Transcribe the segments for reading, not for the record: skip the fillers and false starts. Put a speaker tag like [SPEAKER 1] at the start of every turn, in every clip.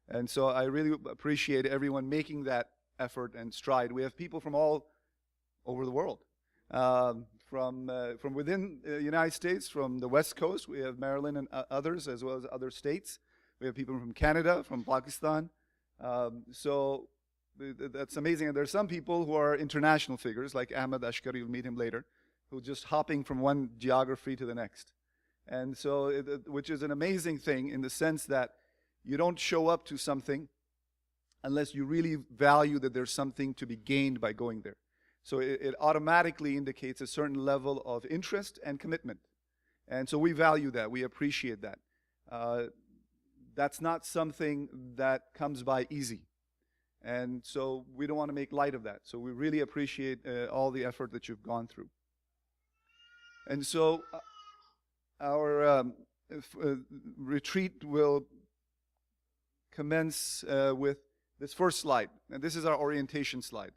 [SPEAKER 1] And so I really appreciate everyone making that effort and stride. We have people from all over the world. From within the United States, from the West Coast, we have Maryland and others, as well as other states. We have people from Canada, from Pakistan. So that's amazing. And there are some people who are international figures, like Ahmed Ashkari, you'll meet him later, who just hopping from one geography to the next. And so, which is an amazing thing in the sense that you don't show up to something unless you really value that there's something to be gained by going there. So it automatically indicates a certain level of interest and commitment. And so we value that. We appreciate that. That's not something that comes by easy. And so we don't want to make light of that. So we really appreciate all the effort that you've gone through. And so our retreat will commence with this first slide. And this is our orientation slide.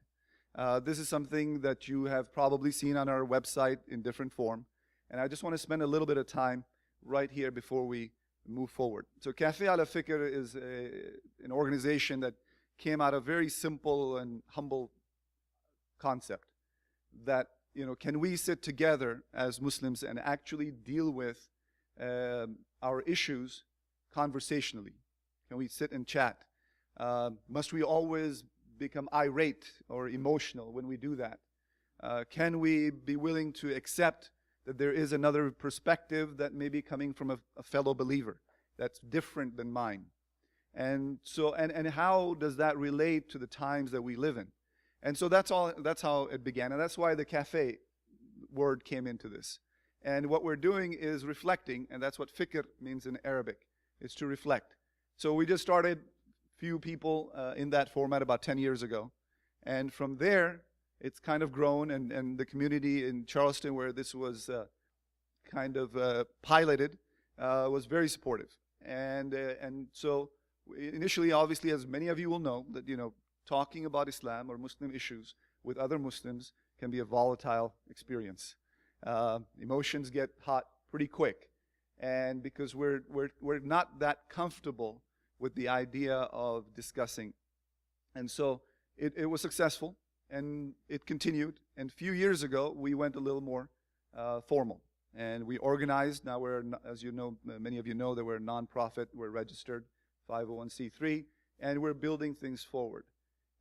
[SPEAKER 1] This is something that you have probably seen on our website in different form. And I just want to spend a little bit of time right here before we move forward. So Cafe Ala Fikr is an organization that came out of a very simple and humble concept that, can we sit together as Muslims and actually deal with our issues conversationally? Can we sit and chat? Must we always become irate or emotional when we do that? Can we be willing to accept that there is another perspective that may be coming from a fellow believer that's different than mine? And so, and how does that relate to the times that we live in? And so that's how it began. And that's why the cafe word came into this. And what we're doing is reflecting, and that's what fikr means in Arabic, is to reflect. So we just started few people in that format about 10 years ago. And from there, it's kind of grown, and the community in Charleston where this was piloted was very supportive. And so initially, obviously, as many of you will know, that talking about Islam or Muslim issues with other Muslims can be a volatile experience. Emotions get hot pretty quick, and because we're not that comfortable with the idea of discussing. And so it was successful, and it continued. And a few years ago, we went a little more formal. And we organized. Now we're, as you know, many of you know that we're a nonprofit. We're registered 501c3, and we're building things forward.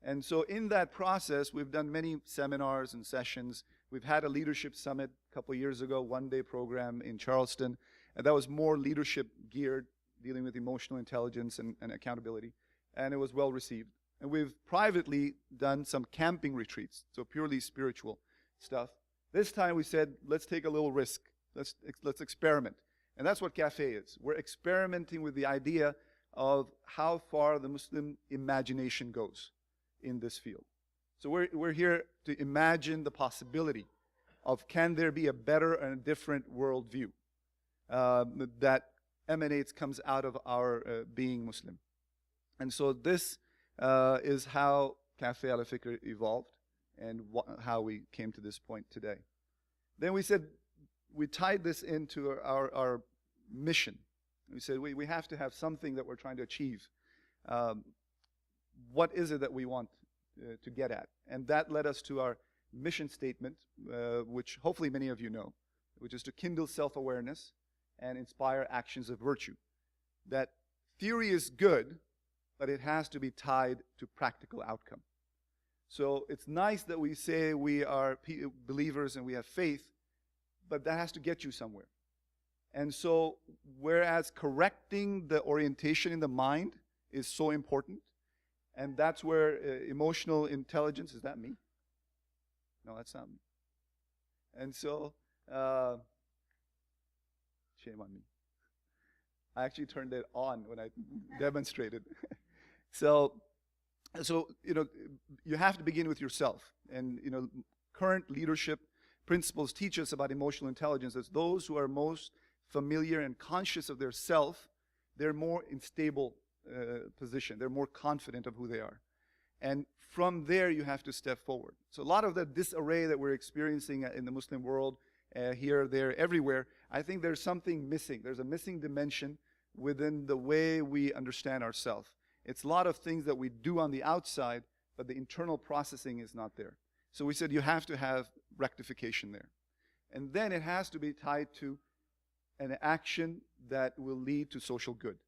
[SPEAKER 1] And so in that process, we've done many seminars and sessions. We've had a leadership summit a couple of years ago, one-day program in Charleston. And that was more leadership geared, dealing with emotional intelligence and accountability. And it was well received. And we've privately done some camping retreats, so purely spiritual stuff. This time we said, let's take a little risk. Let's experiment. And that's what Cafe is. We're experimenting with the idea of how far the Muslim imagination goes in this field. So we're here to imagine the possibility of, can there be a better and a different worldview that comes out of our being Muslim. And so this is how Cafe Ala Fikr evolved and how we came to this point today. Then we said, we tied this into our mission. We said we have to have something that we're trying to achieve. What is it that we want to get at? And that led us to our mission statement, which hopefully many of you know, which is to kindle self-awareness and inspire actions of virtue. That theory is good, but it has to be tied to practical outcome. So it's nice that we say we are believers and we have faith, but that has to get you somewhere. And so, whereas correcting the orientation in the mind is so important, and that's where emotional intelligence, is that me? No, that's not me. And so, shame on me. I actually turned it on when I demonstrated. So you have to begin with yourself. And current leadership principles teach us about emotional intelligence as those who are most familiar and conscious of their self, they're more in stable position. They're more confident of who they are. And from there, you have to step forward. So a lot of the disarray that we're experiencing in the Muslim world, here, there, everywhere, I think there's something missing. There's a missing dimension within the way we understand ourselves. It's a lot of things that we do on the outside, but the internal processing is not there. So we said you have to have rectification there. And then it has to be tied to an action that will lead to social good.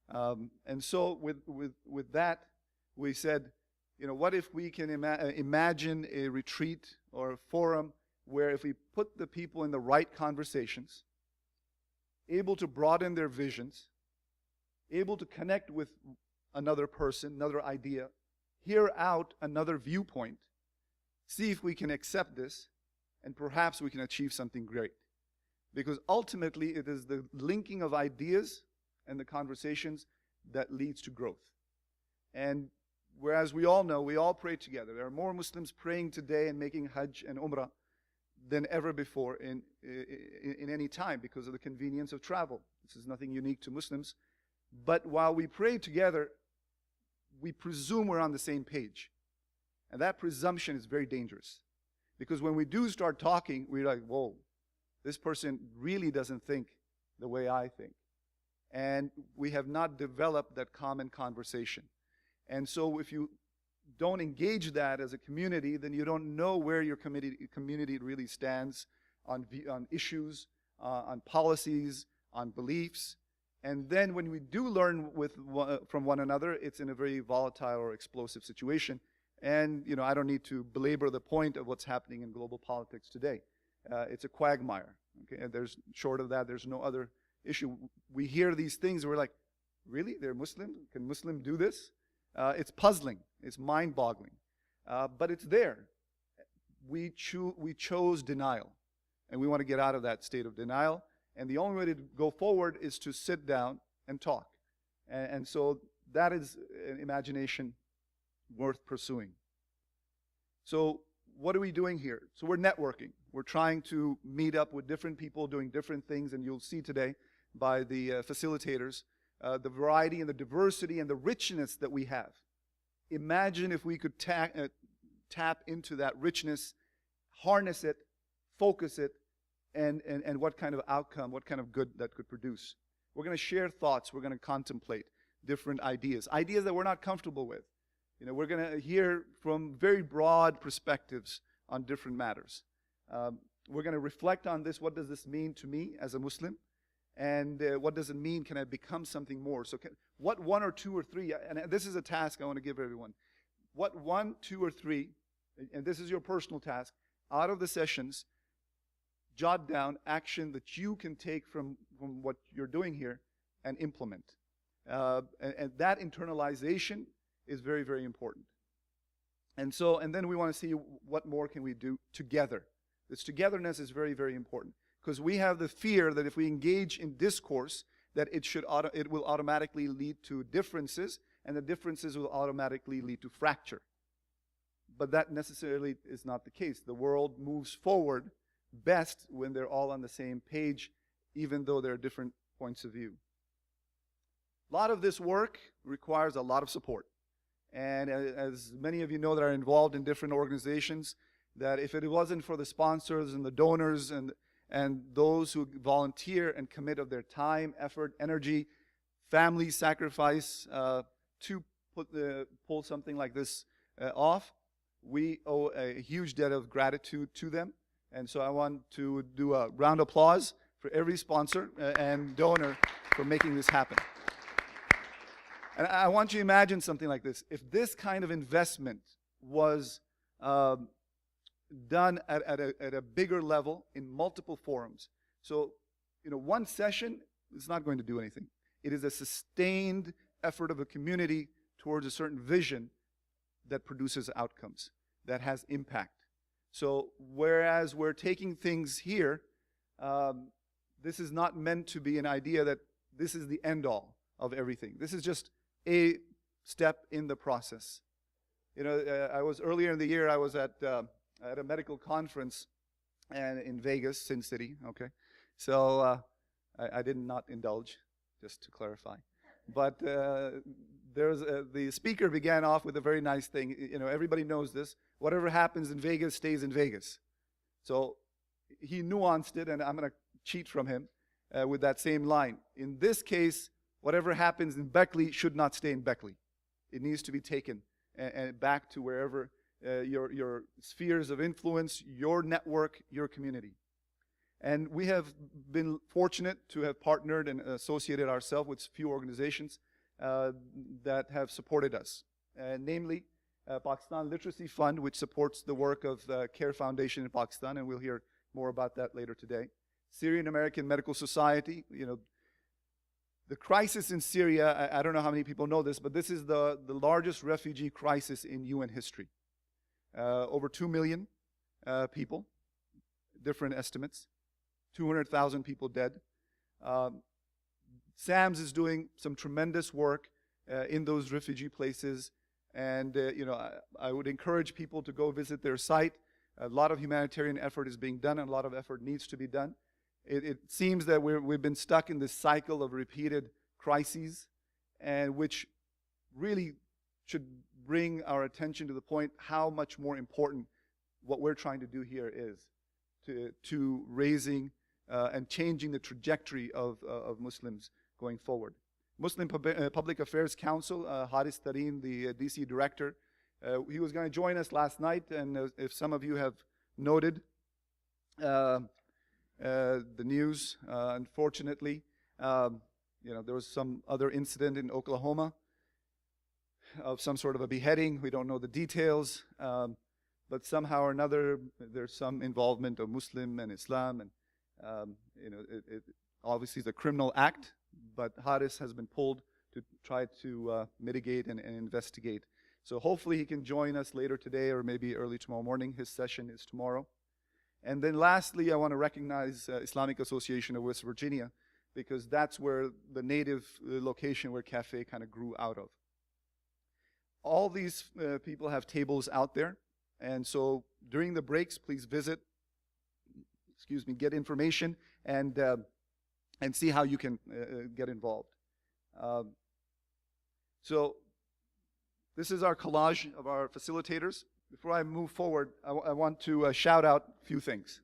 [SPEAKER 1] And so with that, we said, what if we can imagine a retreat or a forum where if we put the people in the right conversations, able to broaden their visions, able to connect with another person, another idea, hear out another viewpoint, see if we can accept this, and perhaps we can achieve something great. Because ultimately, it is the linking of ideas and the conversations that leads to growth. And whereas we all know, we all pray together. There are more Muslims praying today and making Hajj and Umrah than ever before in any time because of the convenience of travel. This is nothing unique to Muslims. But while we pray together, we presume we're on the same page. And that presumption is very dangerous. Because when we do start talking, we're like, whoa, this person really doesn't think the way I think. And we have not developed that common conversation. And so if you don't engage that as a community, then you don't know where your community really stands on issues, on policies, on beliefs. And then when we do learn from one another, it's in a very volatile or explosive situation. And I don't need to belabor the point of what's happening in global politics today. It's a quagmire. Okay? And short of that, there's no other issue. We hear these things, and we're like, really? They're Muslim? Can Muslim do this? It's puzzling. It's mind-boggling. But it's there. We chose denial. And we want to get out of that state of denial. And the only way to go forward is to sit down and talk. And so that is an imagination worth pursuing. So what are we doing here? So we're networking. We're trying to meet up with different people doing different things, and you'll see today by the facilitators the variety and the diversity and the richness that we have. Imagine if we could tap into that richness, harness it, focus it, and what kind of outcome, what kind of good that could produce. We're going to share thoughts. We're going to contemplate different ideas that we're not comfortable with. We're going to hear from very broad perspectives on different matters. We're going to reflect on this. What does this mean to me as a Muslim? And what does it mean? Can I become something more? So what one or two or three, and this is a task I want to give everyone. What 1, 2, or 3, and this is your personal task, out of the sessions, jot down action that you can take from what you're doing here and implement. And that internalization is very, very important. And then we want to see what more can we do together. This togetherness is very, very important because we have the fear that if we engage in discourse, that it will automatically lead to differences, and the differences will automatically lead to fracture. But that necessarily is not the case. The world moves forward best when they're all on the same page, even though there are different points of view. A lot of this work requires a lot of support. And as many of you know that are involved in different organizations, that if it wasn't for the sponsors and the donors and those who volunteer and commit of their time, effort, energy, family sacrifice to pull something like this off, we owe a huge debt of gratitude to them. And so I want to do a round of applause for every sponsor and donor for making this happen. And I want you to imagine something like this. If this kind of investment was done at a bigger level in multiple forums. So, one session is not going to do anything. It is a sustained effort of a community towards a certain vision that produces outcomes, that has impact. So, whereas we're taking things here, this is not meant to be an idea that this is the end-all of everything. This is just a step in the process. Earlier in the year, I was at a medical conference in Vegas, Sin City, okay? So I did not indulge, just to clarify. But the speaker began off with a very nice thing. Everybody knows this. Whatever happens in Vegas stays in Vegas. So he nuanced it, and I'm going to cheat from him with that same line. In this case, whatever happens in Beckley should not stay in Beckley. it needs to be taken and back to wherever your spheres of influence, your network, your community. And we have been fortunate to have partnered and associated ourselves with few organizations that have supported us, namely Pakistan Literacy Fund, which supports the work of CARE Foundation in Pakistan, and we'll hear more about that later today. Syrian American Medical Society, the crisis in Syria, I don't know how many people know this, but this is the largest refugee crisis in UN history. Over 2 million people, different estimates, 200,000 people dead. SAMS is doing some tremendous work in those refugee places, and I would encourage people to go visit their site. A lot of humanitarian effort is being done, and a lot of effort needs to be done. It seems that we've been stuck in this cycle of repeated crises, and which really should bring our attention to the point how much more important what we're trying to do here is to raising and changing the trajectory of Muslims going forward. Muslim Public Affairs Council, Haris Tareen, the DC director, he was going to join us last night, and if some of you have noted the news, unfortunately, there was some other incident in Oklahoma of some sort of a beheading. We don't know the details, but somehow or another, there's some involvement of Muslim and Islam, and it obviously is a criminal act, but Haris has been pulled to try to mitigate and investigate. So hopefully he can join us later today or maybe early tomorrow morning. His session is tomorrow. And then lastly, I want to recognize Islamic Association of West Virginia, because that's where the native location where Cafe kind of grew out of. All these people have tables out there, and so during the breaks, please visit, get information, and see how you can get involved. So this is our collage of our facilitators. Before I move forward, I want to shout out a few things.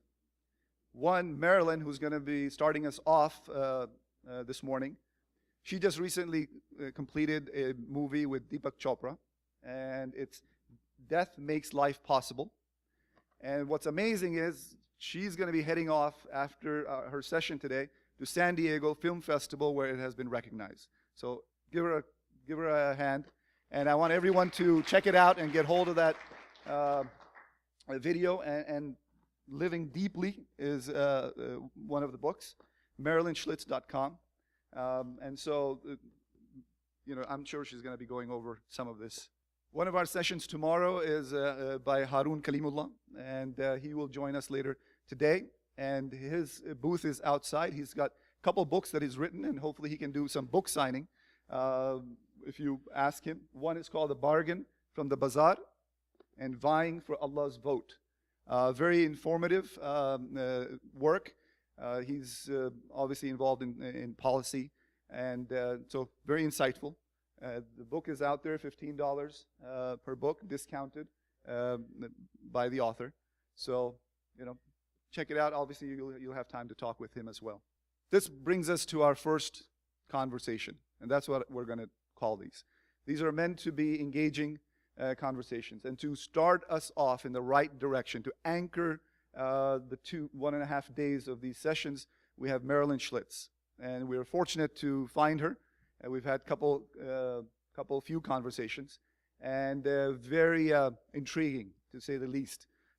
[SPEAKER 1] One, Marilyn, who's going to be starting us off this morning. She just recently completed a movie with Deepak Chopra, and it's Death Makes Life Possible. And what's amazing is she's going to be heading off after her session today to San Diego Film Festival, where it has been recognized. So give her a hand. And I want everyone to check it out and get hold of that video. And Living Deeply is one of the books, MarilynSchlitz.com. And so, I'm sure she's going to be going over some of this. One of our sessions tomorrow is by Harun Kalimullah, and he will join us later today. And his booth is outside. He's got a couple books that he's written, and hopefully he can do some book signing if you ask him. One is called The Bargain from the Bazaar and Vying for Allah's Vote. Very informative work. He's obviously involved in policy, and so very insightful. The book is out there, $15 per book, discounted by the author. So, check it out. Obviously, you'll have time to talk with him as well. This brings us to our first conversation, and that's what we're going to call these. These are meant to be engaging conversations and to start us off in the right direction, to anchor the 1.5 days of these sessions. We have Marilyn Schlitz, and we're fortunate to find her. We've had few conversations, and very intriguing, to say the least.